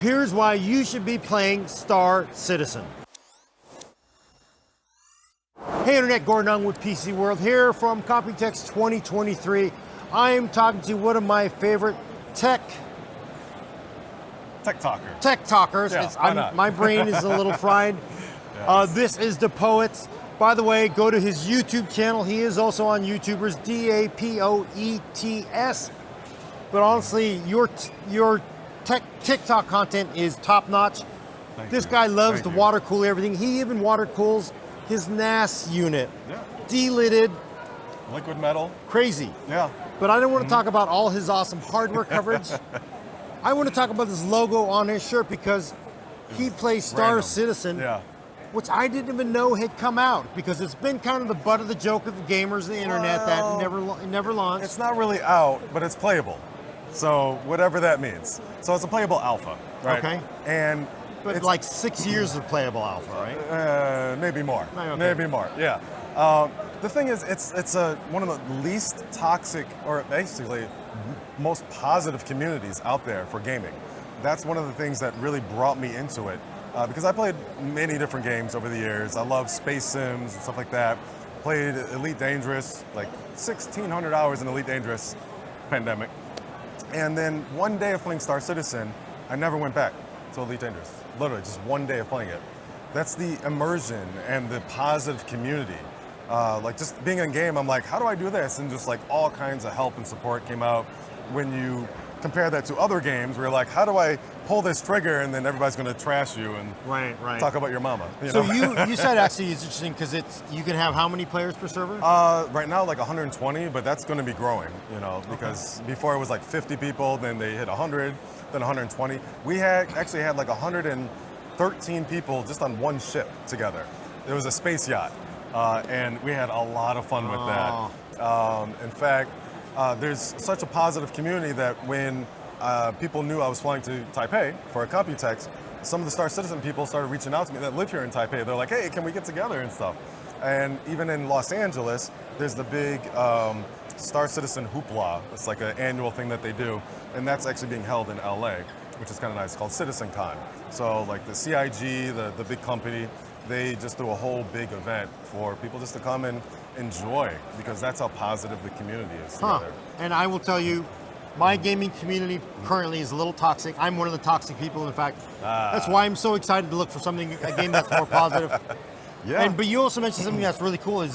Here's why you should be playing Star Citizen. Hey Internet, Gordon Ung with PC World here from Computex 2023. I am talking to one of my favorite tech talkers. Yeah, why not? My brain is a little fried. Yes. This is the Poets. By the way, go to his YouTube channel. He is also on YouTubers, DAPOETS. But honestly, your TikTok content is top notch. This guy loves to water cool everything. He even water cools his NAS unit. Yeah. Delidded. Liquid metal. Crazy. Yeah. But I don't want to talk about all his awesome hardware coverage. I want to talk about this logo on his shirt because he plays Star Random. Citizen, Yeah. which I didn't even know had come out because it's been kind of the butt of the joke of the gamers, the internet, Well, that never launched. It's not really out, but it's playable. So whatever that means. So it's a playable alpha, right? Okay. And But it's like 6 years of playable alpha, right? maybe more. Okay. Maybe more. Yeah. The thing is, it's one of the least toxic, or basically most positive communities out there for gaming. That's one of the things that really brought me into it, because I played many different games over the years. I love space sims and stuff like that. Played Elite Dangerous, like 1,600 hours in Elite Dangerous, pandemic. And then one day of playing Star Citizen, I never went back to Elite Dangerous. Literally, just one day of playing it. That's the immersion and the positive community. Like just being in game, I'm like, how do I do this? And just like all kinds of help and support came out. When you compare that to other games, where you're like, how do I pull this trigger? And then everybody's going to trash you and Right. talk about your mama. So know? you said actually it's interesting because you can have how many players per server? Right now, like 120, but that's going to be growing, because before it was like 50 people, then they hit 100, then 120. We actually had like 113 people just on one ship together. It was a space yacht, and we had a lot of fun with that. In fact, there's such a positive community that when people knew I was flying to Taipei for a Computex, some of the Star Citizen people started reaching out to me that live here in Taipei. They're like, hey, can we get together and stuff? And even in Los Angeles, there's the big Star Citizen Hoopla. It's like an annual thing that they do, and that's actually being held in LA, which is kind of nice, called CitizenCon. So like the CIG, the big company, they just do a whole big event for people just to come and enjoy, because that's how positive the community is together. And I will tell you, my gaming community currently is a little toxic. I'm one of the toxic people. In fact, that's why I'm so excited to look for a game that's more positive. Yeah. But you also mentioned something that's really cool.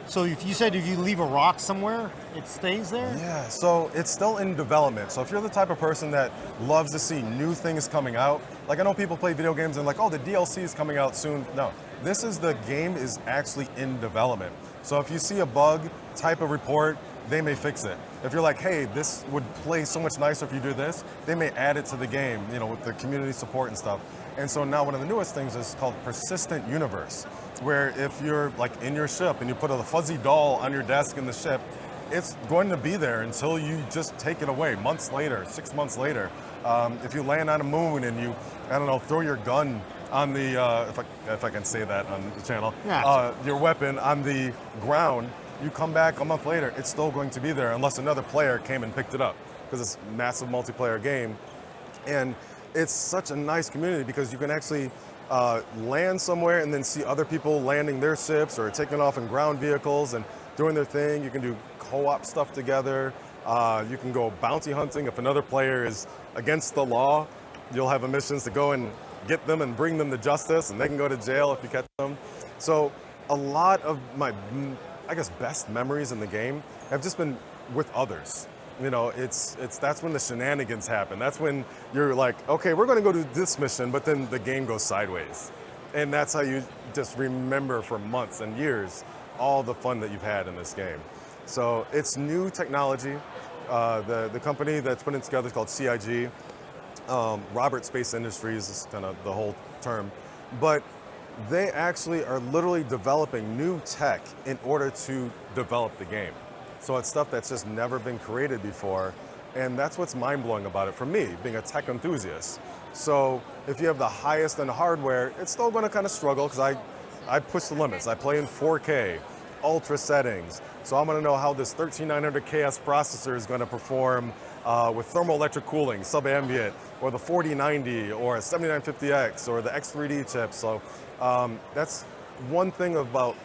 So if you leave a rock somewhere, it stays there? Yeah, so it's still in development. So if you're the type of person that loves to see new things coming out, like I know people play video games and like, oh, the DLC is coming out soon. No, the game is actually in development. So if you see a bug, type a report, they may fix it. If you're like, hey, this would play so much nicer if you do this, they may add it to the game, with the community support and stuff. And so now one of the newest things is called Persistent Universe, where if you're like in your ship and you put a fuzzy doll on your desk in the ship, it's going to be there until you just take it away months later, 6 months later. If you land on a moon and you, throw your gun on the, if I can say that on the channel, your weapon on the ground, you come back a month later, it's still going to be there unless another player came and picked it up, because it's a massive multiplayer game. And it's such a nice community because you can actually land somewhere and then see other people landing their ships or taking off in ground vehicles and doing their thing. You can do co-op stuff together. You can go bounty hunting. If another player is against the law, you'll have missions to go and get them and bring them to justice, and they can go to jail if you catch them. So a lot of my, best memories in the game have just been with others. That's when the shenanigans happen. That's when you're like, okay, we're going to go do this mission, but then the game goes sideways. And that's how you just remember for months and years all the fun that you've had in this game. So it's new technology. The company that's putting it together is called CIG. Robert Space Industries is kind of the whole term. But they actually are literally developing new tech in order to develop the game. So it's stuff that's just never been created before, and that's what's mind-blowing about it for me, being a tech enthusiast. So if you have the highest end hardware, it's still going to kind of struggle because I push the limits. I play in 4K, ultra settings, so I'm going to know how this 13900 KS processor is going to perform with thermoelectric cooling, sub-ambient, or the 4090, or a 7950X, or the X3D chip. So that's one thing about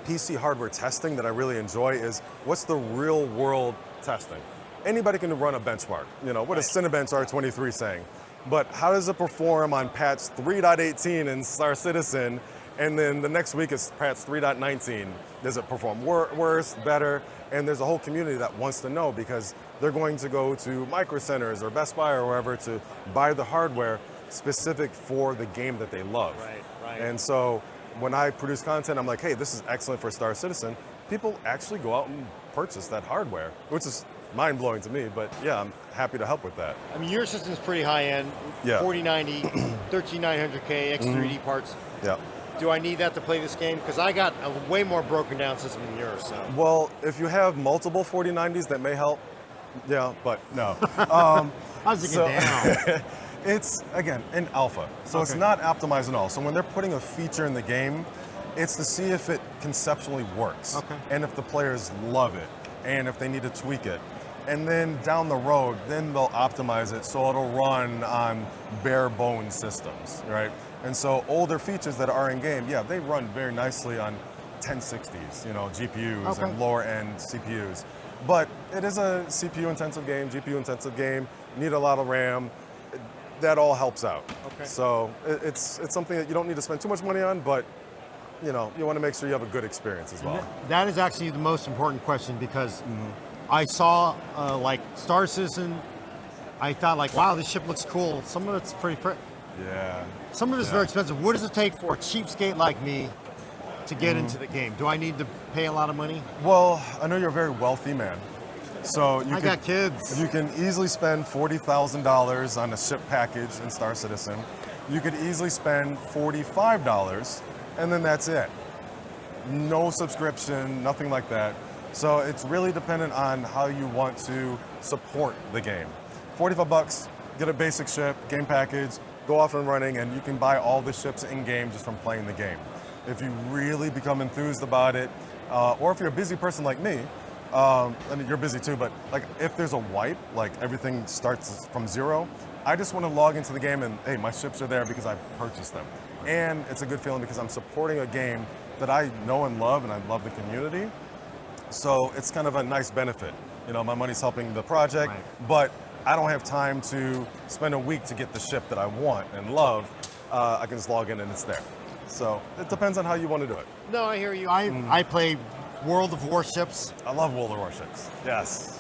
PC hardware testing that I really enjoy is what's the real world testing? Anybody can run a benchmark. You know, what is Cinebench R23 saying? But how does it perform on patch 3.18 in Star Citizen, and then the next week it's patch 3.19? Does it perform worse, better? And there's a whole community that wants to know because they're going to go to Micro Centers or Best Buy or wherever to buy the hardware specific for the game that they love. Right. And so when I produce content, I'm like, hey, this is excellent for Star Citizen. People actually go out and purchase that hardware, which is mind-blowing to me, but yeah, I'm happy to help with that. I mean, your system's pretty high-end, Yeah. 4090, 13900K, X3D parts. Yeah. Do I need that to play this game? Because I got a way more broken down system than yours. So. Well, if you have multiple 4090s, that may help. Yeah, but no. I was thinking so- down. It's, again, in alpha, so it's Okay. not optimized at all. So when they're putting a feature in the game, it's to see if it conceptually works, Okay. and if the players love it, and if they need to tweak it. And then down the road, then they'll optimize it so it'll run on bare bones systems, right? And so older features that are in game, yeah, they run very nicely on 1060s, you know, GPUs Okay. and lower end CPUs. But it is a CPU intensive game, GPU intensive game, need a lot of RAM. That all helps out. Okay. So it's something that you don't need to spend too much money on, but you know, you want to make sure you have a good experience as well. That is actually the most important question because I saw like Star Citizen. I thought like, wow, this ship looks cool. Some of it's Yeah. some of it's Yeah. very expensive. What does it take for a cheapskate like me to get into the game? Do I need to pay a lot of money? Well, I know you're a very wealthy man, so I got kids. You can easily spend $40,000 on a ship package in Star Citizen. You could easily spend $45, and then that's it. No subscription, nothing like that. So it's really dependent on how you want to support the game. 45 bucks, get a basic ship, game package, go off and running, and you can buy all the ships in game just from playing the game. If you really become enthused about it, or if you're a busy person like me, I mean, you're busy too, but like if there's a wipe, like everything starts from zero, I just want to log into the game and, hey, my ships are there because I purchased them. And it's a good feeling because I'm supporting a game that I know and love, and I love the community. So it's kind of a nice benefit. You know, my money's helping the project, Right. but I don't have time to spend a week to get the ship that I want and love. I can just log in and it's there. So it depends on how you want to do it. No, I hear you. I play World of Warships. I love World of Warships. Yes.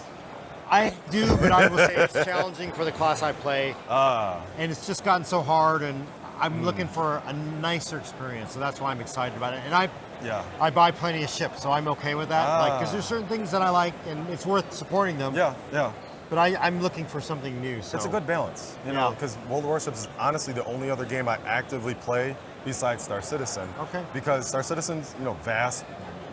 I do, but I will say it's challenging for the class I play, and it's just gotten so hard. And I'm looking for a nicer experience, so that's why I'm excited about it. And Yeah. I buy plenty of ships, so I'm okay with that. Like, because there's certain things that I like, and it's worth supporting them. Yeah, yeah. But I'm looking for something new. So It's a good balance, you know, Yeah. because World of Warships is honestly the only other game I actively play besides Star Citizen. Okay. Because Star Citizen's, you know, vast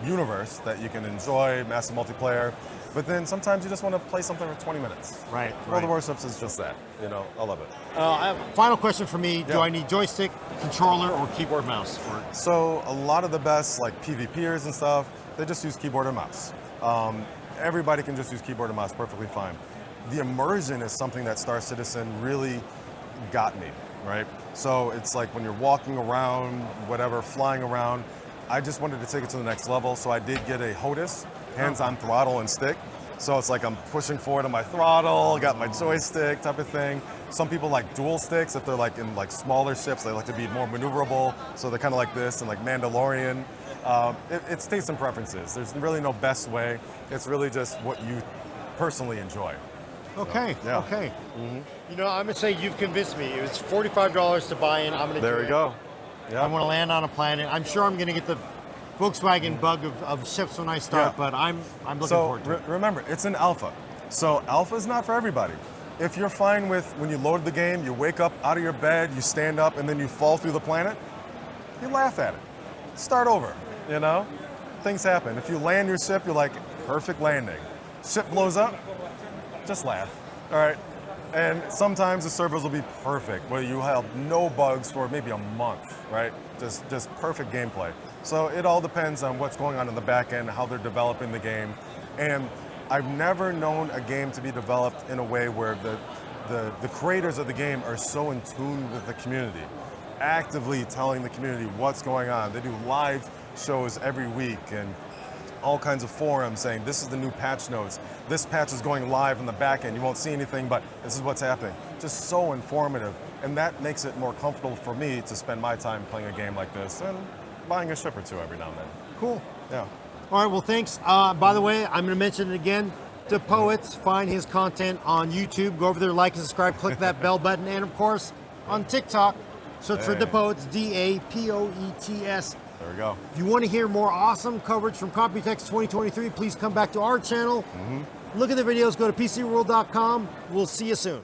universe that you can enjoy, massive multiplayer, but then sometimes you just want to play something for 20 minutes. Right. World of Warships is just that, you know, I love it. Final question for me: Do Yeah. I need joystick, controller, or keyboard mouse for it? So a lot of the best like PvPers and stuff, they just use keyboard and mouse. Everybody can just use keyboard and mouse perfectly fine. The immersion is something that Star Citizen really got me, right? So it's like when you're walking around, whatever, flying around, I just wanted to take it to the next level. So I did get a HOTAS, hands-on throttle and stick. So it's like I'm pushing forward on my throttle, got my joystick type of thing. Some people like dual sticks if they're like in like smaller ships, they like to be more maneuverable. So they're kind of like this and like Mandalorian. It's taste and preferences. There's really no best way. It's really just what you personally enjoy. Okay. yeah. Okay. You know, I'm gonna say you've convinced me. It was $45 to buy in. I'm gonna. There do we it. go. I Yeah. want to land on a planet. I'm sure I'm gonna get the Volkswagen bug of ships when I start, Yeah. but I'm looking So forward to it. remember, it's an alpha. So alpha is not for everybody. If you're fine with when you load the game, you wake up out of your bed, you stand up, and then you fall through the planet, you laugh at it. Start over, you know? Things happen. If you land your ship, you're like, perfect landing. Ship blows up, just laugh, all right? And sometimes the servers will be perfect, where you have no bugs for maybe a month, right? Just perfect gameplay. So it all depends on what's going on in the back end, how they're developing the game. And I've never known a game to be developed in a way where the creators of the game are so in tune with the community, actively telling the community what's going on. They do live shows every week and all kinds of forums saying this is the new patch notes. This patch is going live in the back end. You won't see anything, but this is what's happening. Just so informative. And that makes it more comfortable for me to spend my time playing a game like this and buying a ship or two every now and then. Cool. Yeah. All right, well, thanks. By the way, I'm going to mention it again. DePoets, find his content on YouTube. Go over there, like and subscribe, click that bell button. And, of course, on TikTok, search for DePoets, DaPoets. There we go. If you want to hear more awesome coverage from Computex 2023, please come back to our channel. Look at the videos. Go to PCWorld.com. We'll see you soon.